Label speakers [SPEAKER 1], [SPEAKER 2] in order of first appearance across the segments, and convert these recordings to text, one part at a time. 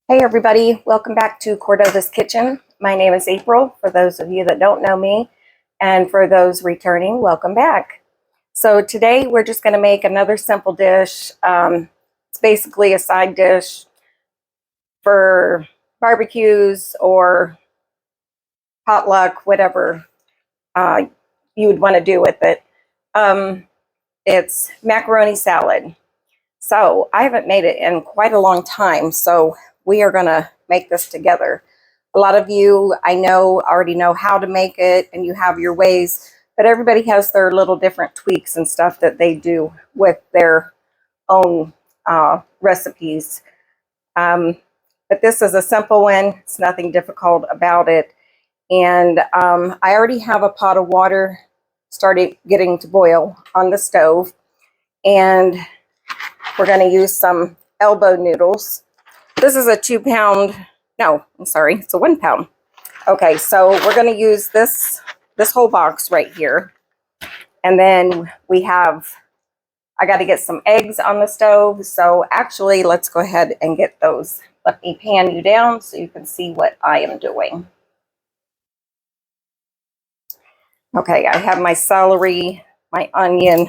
[SPEAKER 1] Hey everybody, welcome back to Cordova's Kitchen. My name is April, for those of you that don't know me, and for those returning, welcome back. So today we're just going to make another simple dish. It's basically a side dish for barbecues or potluck, whatever you would want to do with it. It's macaroni salad. So I haven't made it in quite a long time, so we are going to make this together. A lot of you, I know, already know how to make it and you have your ways, but everybody has their little different tweaks and stuff that they do with their own recipes. But this is a simple one. It's nothing difficult about it. And I already have a pot of water started getting to boil on the stove. And we're going to use some elbow noodles. This is a 2 pound, no, I'm sorry, it's a 1 pound. Okay, so we're going to use this whole box right here. And then I got to get some eggs on the stove. So actually, let's go ahead and get those. Let me pan you down so you can see what I am doing. Okay, I have my celery, my onion,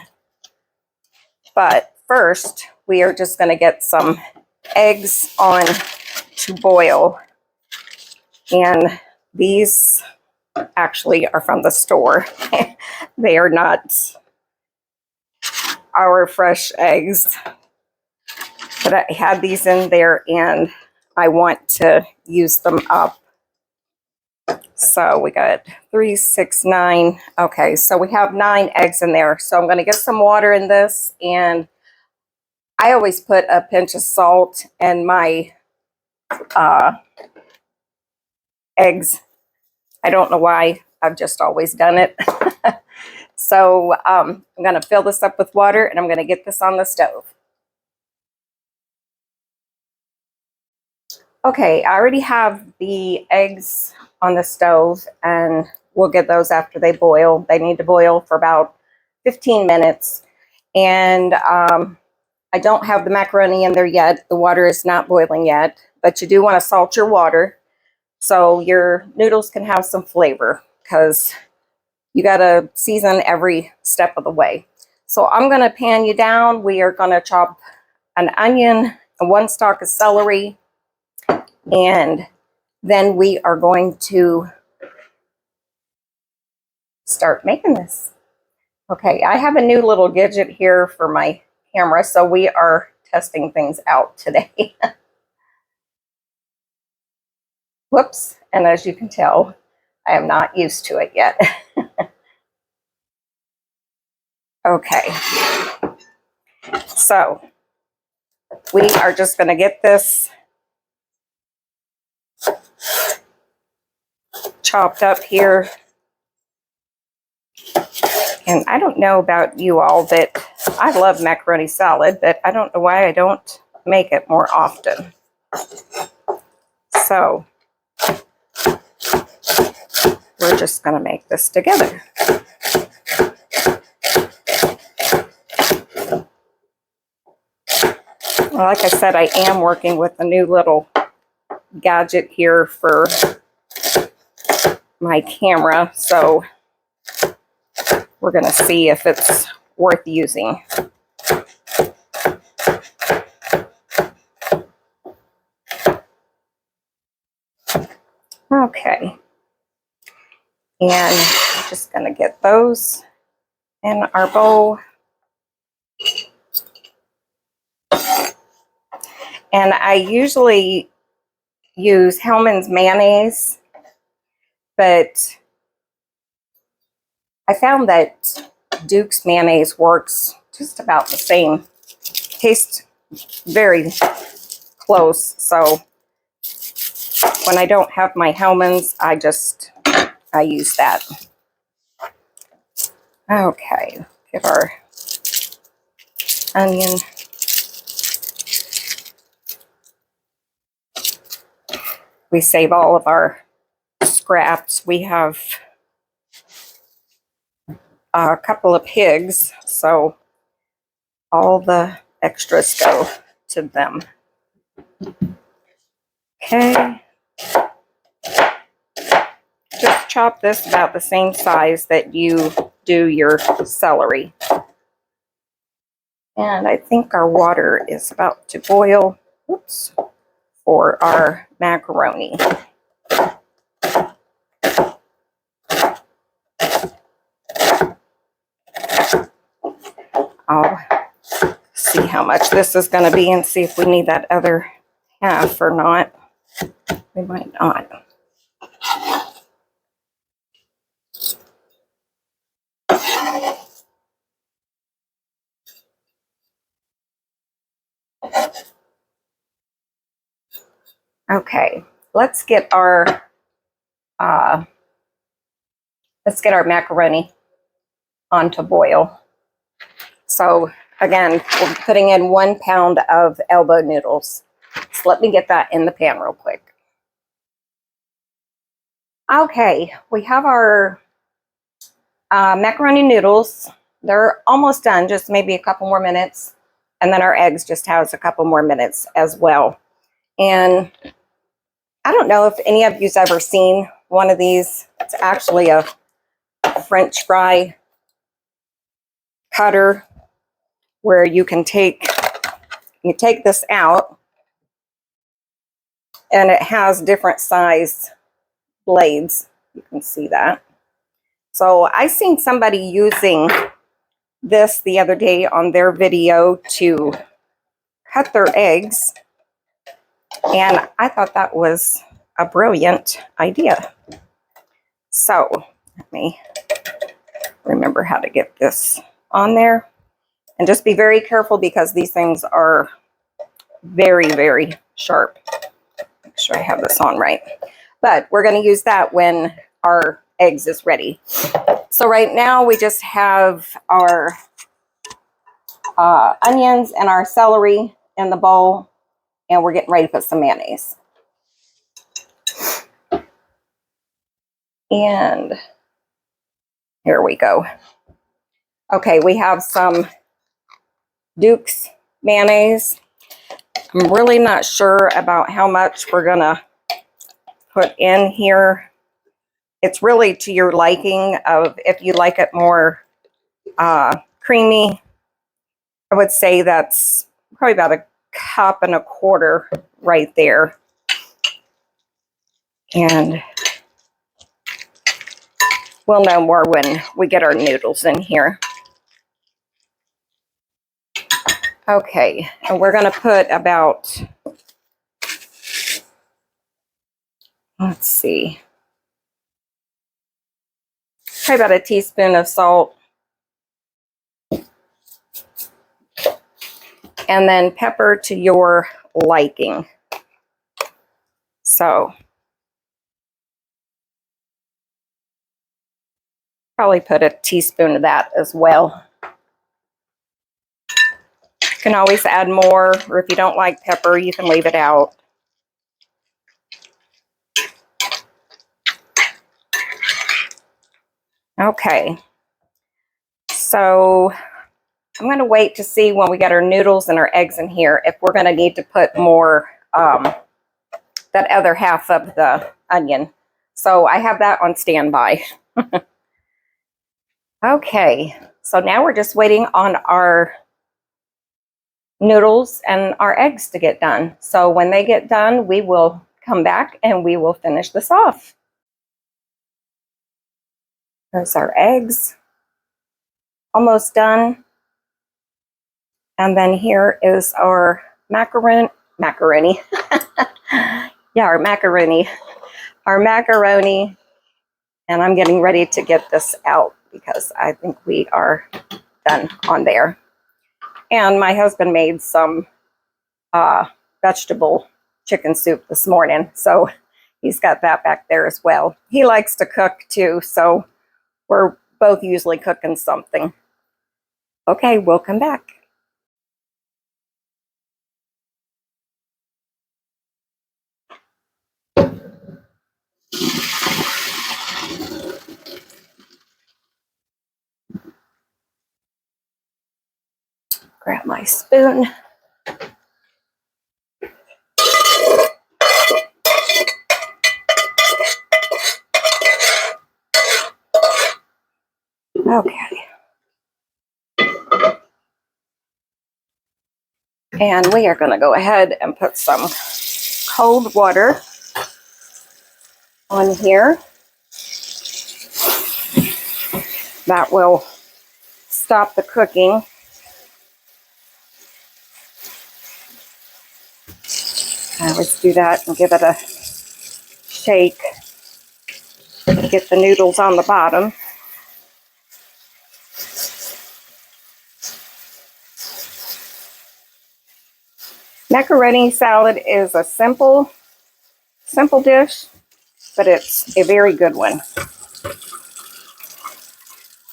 [SPEAKER 1] but first, we are just going to get some eggs on to boil. And these actually are from the store. They are not our fresh eggs. But I had these in there and I want to use them up. So we got 3, 6, 9. Okay, so we have 9 eggs in there. So I'm going to get some water in this, and I always put a pinch of salt in my eggs. I don't know why. I've just always done it. So I'm going to fill this up with water, and I'm going to get this on the stove. Okay, I already have the eggs on the stove, and we'll get those after they boil. They need to boil for about 15 minutes. And I don't have the macaroni in there yet. The water is not boiling yet, but you do want to salt your water so your noodles can have some flavor, because you got to season every step of the way. So I'm going to pan you down. We are going to chop an onion and 1 stalk of celery, and then we are going to start making this. Okay, I have a new little gadget here for my camera, so we are testing things out today. Whoops, and as you can tell, I am not used to it yet. Okay, so we are just going to get this chopped up here. And I don't know about you all, but I love macaroni salad, but I don't know why I don't make it more often. So we're just going to make this together. Well, like I said, I am working with a new little gadget here for my camera, so we're going to see if it's worth using. Okay, and I'm just going to get those in our bowl. And I usually use Hellmann's mayonnaise, but I found that Duke's mayonnaise works just about the same. Tastes very close. So when I don't have my Hellmann's, I use that. Okay, get our onion. We save all of our scraps. We have a couple of pigs, so all the extras go to them. Okay. Just chop this about the same size that you do your celery. And I think our water is about to boil. Oops. For our macaroni. I'll see how much this is going to be and see if we need that other half or not. We might not. Okay, let's get our macaroni on to boil. So again, we're putting in 1 pound of elbow noodles. So let me get that in the pan real quick. Okay, we have our macaroni noodles. They're almost done, just maybe a couple more minutes. And then our eggs just has a couple more minutes as well. And I don't know if any of you's ever seen one of these. It's actually a French fry cutter where you take this out and it has different size blades. You can see that. So I seen somebody using this the other day on their video to cut their eggs, and I thought that was a brilliant idea. So let me remember how to get this on there, and just be very careful because these things are very, very sharp. Make sure I have this on right. But we're going to use that when our eggs is ready. So right now we just have our onions and our celery in the bowl, and we're getting ready to put some mayonnaise. And here we go. Okay, we have some Duke's mayonnaise. I'm really not sure about how much we're gonna put in here. It's really to your liking of if you like it more creamy. I would say that's probably about 1.25 cups right there. And we'll know more when we get our noodles in here. Okay, and we're going to put about, let's see, probably about 1 teaspoon of salt. And then pepper to your liking. So probably put 1 teaspoon of that as well. You can always add more, or if you don't like pepper, you can leave it out. Okay, so I'm going to wait to see when we get our noodles and our eggs in here if we're going to need to put more, that other half of the onion. So I have that on standby. Okay, so now we're just waiting on our noodles and our eggs to get done. So when they get done, we will come back and we will finish this off. There's our eggs, almost done. And then here is our macaroni. Yeah, our macaroni. Our macaroni. And I'm getting ready to get this out because I think we are done on there. And my husband made some vegetable chicken soup this morning, so he's got that back there as well. He likes to cook too, so we're both usually cooking something. Okay, we'll come back. Grab my spoon. Okay. And we are going to go ahead and put some cold water on here. That will stop the cooking. I always do that and give it a shake. Get the noodles on the bottom. Macaroni salad is a simple dish, but it's a very good one.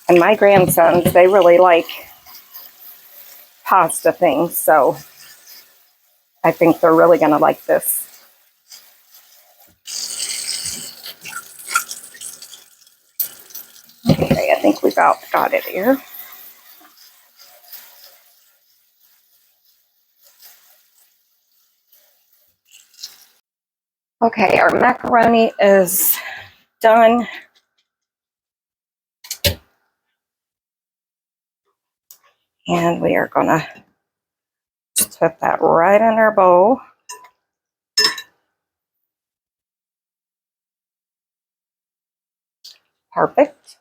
[SPEAKER 1] And my grandsons, they really like pasta things, so I think they're really going to like this. Okay, I think we about got it here. Okay, our macaroni is done. And we are going to just put that right in our bowl. Perfect.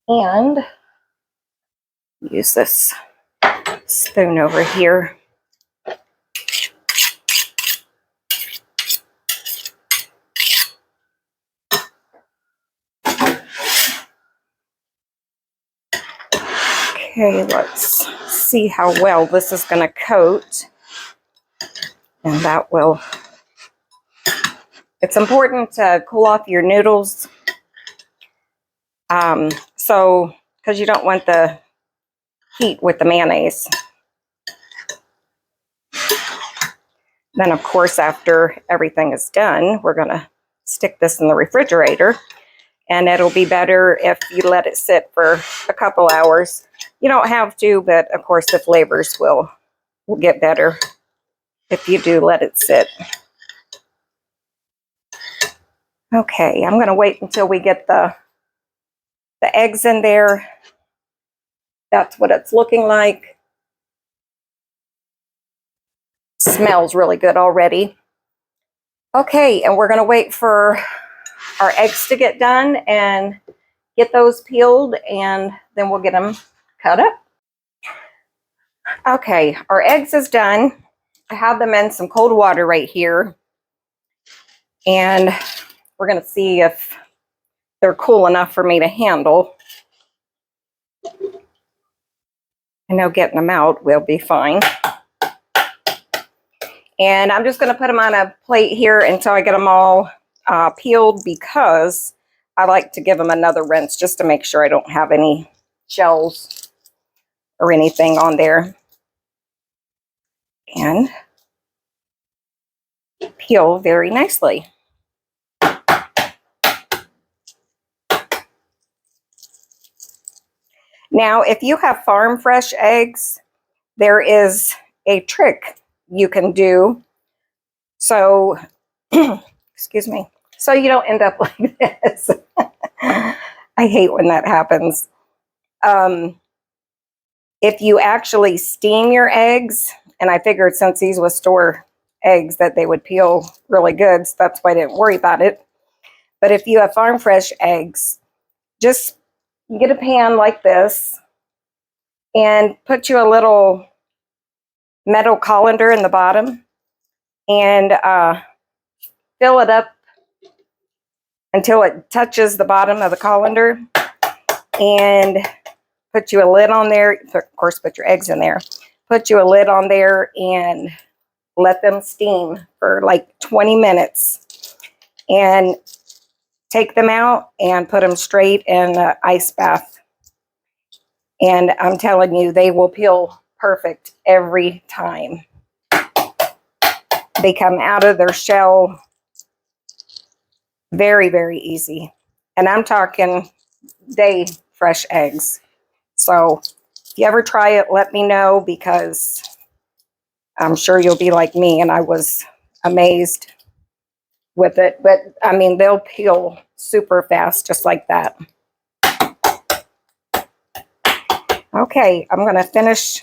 [SPEAKER 1] And use this spoon over here. Okay, let's see how well this is going to coat. And that will, it's important to cool off your noodles. Because you don't want the heat with the mayonnaise. Then, of course, after everything is done, we're going to stick this in the refrigerator. And it'll be better if you let it sit for a couple hours. You don't have to, but of course the flavors will get better if you do let it sit. Okay, I'm going to wait until we get the eggs in there. That's what it's looking like. Smells really good already. Okay, and we're going to wait for our eggs to get done and get those peeled, and then we'll get them cut up. Okay, our eggs is done. I have them in some cold water right here. And we're going to see if they're cool enough for me to handle. I know getting them out will be fine. And I'm just going to put them on a plate here until I get them all peeled, because I like to give them another rinse just to make sure I don't have any shells or anything on there. And peel very nicely. Now, if you have farm fresh eggs, there is a trick you can do. So, excuse me, so you don't end up like this. I hate when that happens. If you actually steam your eggs, and I figured since these were store eggs that they would peel really good, so that's why I didn't worry about it. But if you have farm fresh eggs, just get a pan like this and put you a little metal colander in the bottom and fill it up until it touches the bottom of the colander, and put you a lid on there. Of course, put your eggs in there. Put you a lid on there and let them steam for like 20 minutes. And take them out and put them straight in an ice bath. And I'm telling you, they will peel perfect every time. They come out of their shell very, very easy. And I'm talking day fresh eggs. So if you ever try it, let me know, because I'm sure you'll be like me, and I was amazed with it, but I mean, they'll peel super fast, just like that. Okay, I'm gonna finish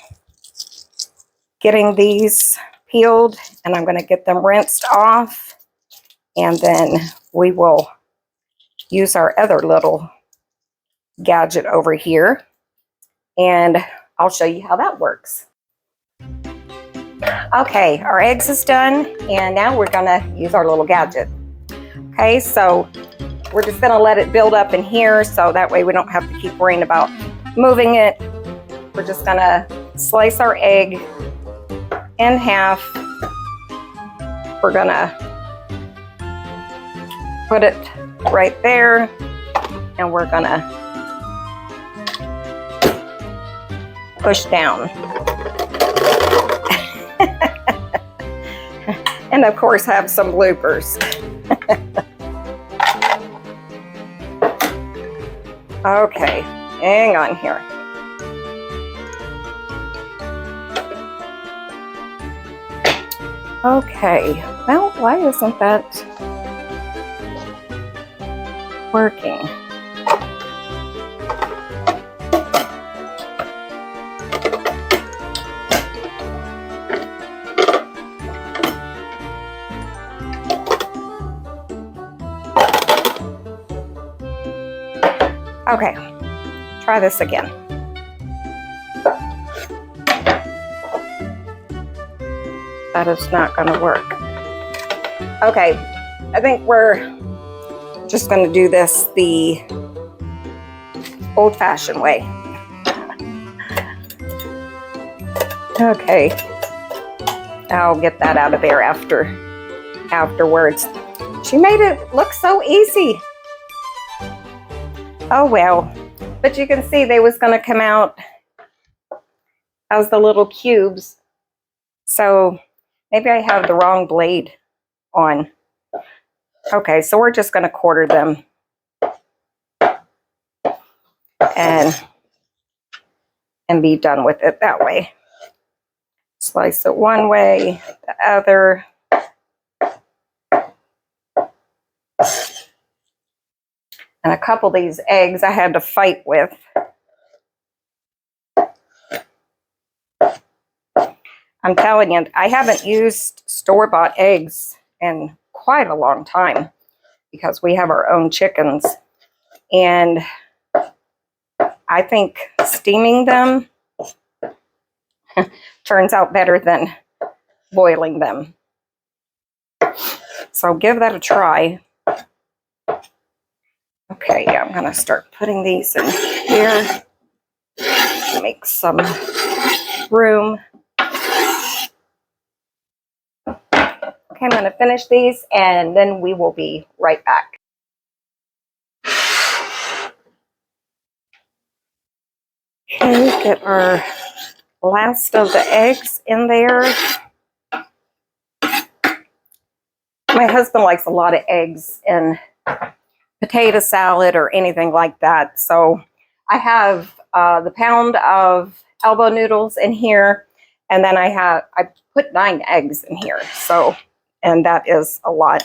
[SPEAKER 1] getting these peeled, and I'm gonna get them rinsed off, and then we will use our other little gadget over here, and I'll show you how that works. Okay, our eggs is done, and now we're gonna use our little gadget. Okay, so we're just gonna let it build up in here, so that way we don't have to keep worrying about moving it. We're just gonna slice our egg in half. We're gonna put it right there, and we're gonna push down. And of course have some bloopers. Okay, hang on here. Okay, well, why isn't that working? Okay, try this again. That is not going to work. Okay, I think we're just going to do this the old-fashioned way. Okay, I'll get that out of there afterwards. She made it look so easy. Oh well, but you can see they was going to come out as the little cubes. So maybe I have the wrong blade on. Okay, so we're just going to quarter them and be done with it that way. Slice it one way, the other. And a couple of these eggs I had to fight with. I'm telling you, I haven't used store-bought eggs in quite a long time because we have our own chickens. And I think steaming them turns out better than boiling them. So give that a try. Okay, I'm going to start putting these in here to make some room. Okay, I'm going to finish these, and then we will be right back. Okay, get our last of the eggs in there. My husband likes a lot of eggs in potato salad or anything like that. So I have the pound of elbow noodles in here, and then I put 9 eggs in here. So, and that is a lot.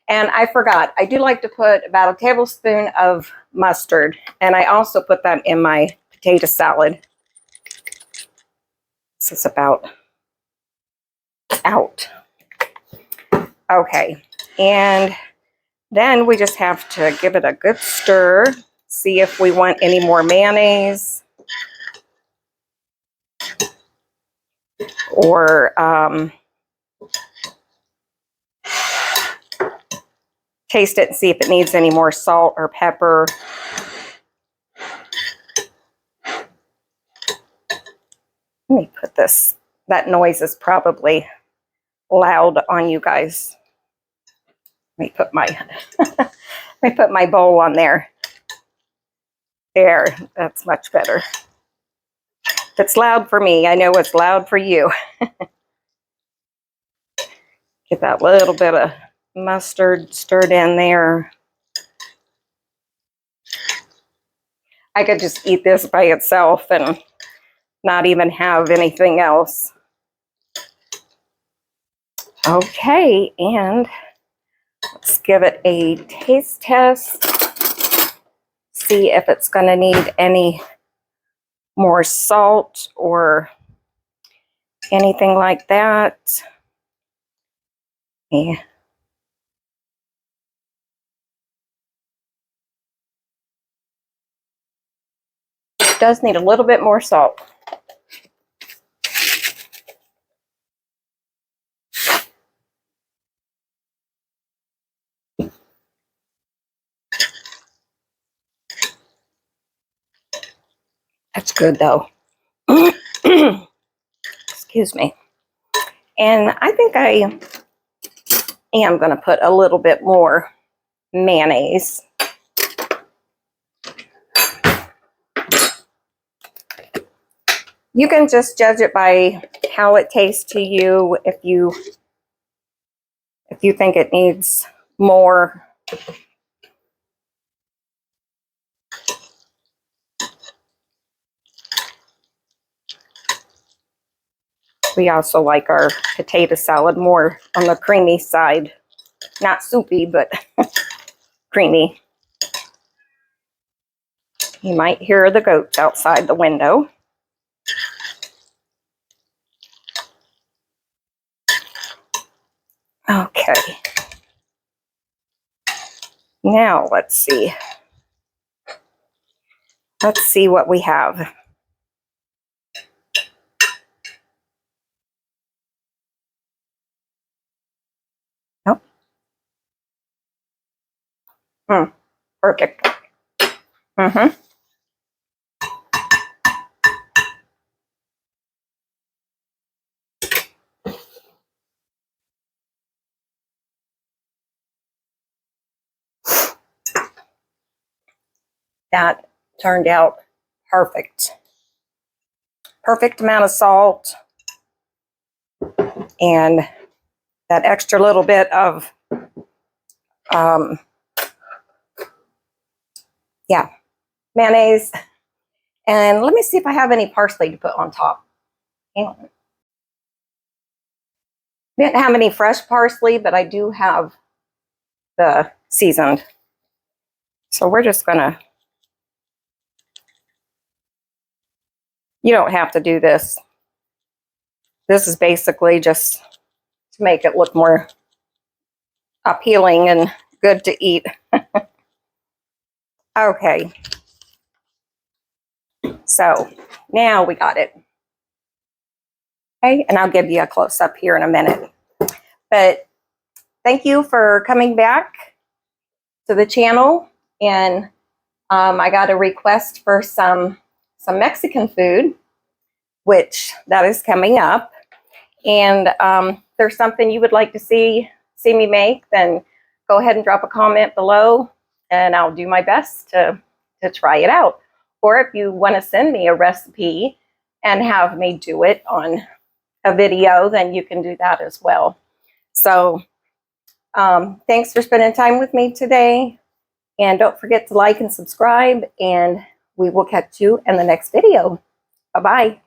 [SPEAKER 1] And I forgot, I do like to put about a tablespoon of mustard, and I also put that in my potato salad. This is about out. Okay, and then we just have to give it a good stir, see if we want any more mayonnaise or taste it and see if it needs any more salt or pepper. Let me put this, that noise is probably loud on you guys. Let me put my let me put my bowl on there. There, that's much better. If it's loud for me, I know it's loud for you. Get that little bit of mustard stirred in there. I could just eat this by itself and not even have anything else. Okay, and Let's give it a taste test. See if it's going to need any more salt or anything like that. Yeah. It does need a little bit more salt. That's good though. Excuse me. And I think I am going to put a little bit more mayonnaise. You can just judge it by how it tastes to you. If you think it needs more. We also like our potato salad more on the creamy side. Not soupy, but creamy. You might hear the goats outside the window. Okay. Now let's see. Let's see what we have. Nope. Perfect. That turned out perfect. Perfect amount of salt. And that extra little bit of, mayonnaise. And let me see if I have any parsley to put on top. Hang on. Didn't have any fresh parsley, but I do have the seasoned. So we're just gonna, you don't have to do this. This is basically just to make it look more appealing and good to eat. Okay. So now we got it. Okay, and I'll give you a close-up here in a minute. But thank you for coming back to the channel. And I got a request for some Mexican food, which that is coming up. And if there's something you would like to see me make, then go ahead and drop a comment below, and I'll do my best to try it out. Or if you want to send me a recipe and have me do it on a video, then you can do that as well. So thanks for spending time with me today. And don't forget to like and subscribe, and we will catch you in the next video. Bye-bye.